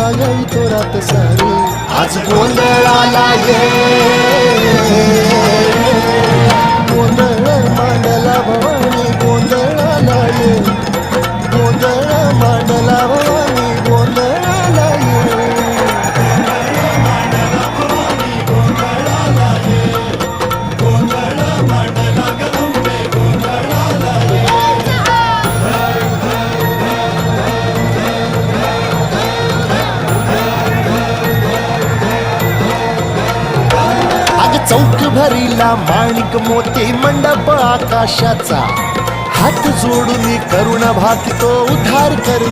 जागावी तो रात सारी आज गोंधळाला ये गोंधळ मांडला भवानी गोंधळाला ये गोंधळ मांडला भवानी गोंधळाला ये चौक भरीला माणिक मोती मंडप आकाशाचा हात जोडून करुणा भाकितो उद्धार कर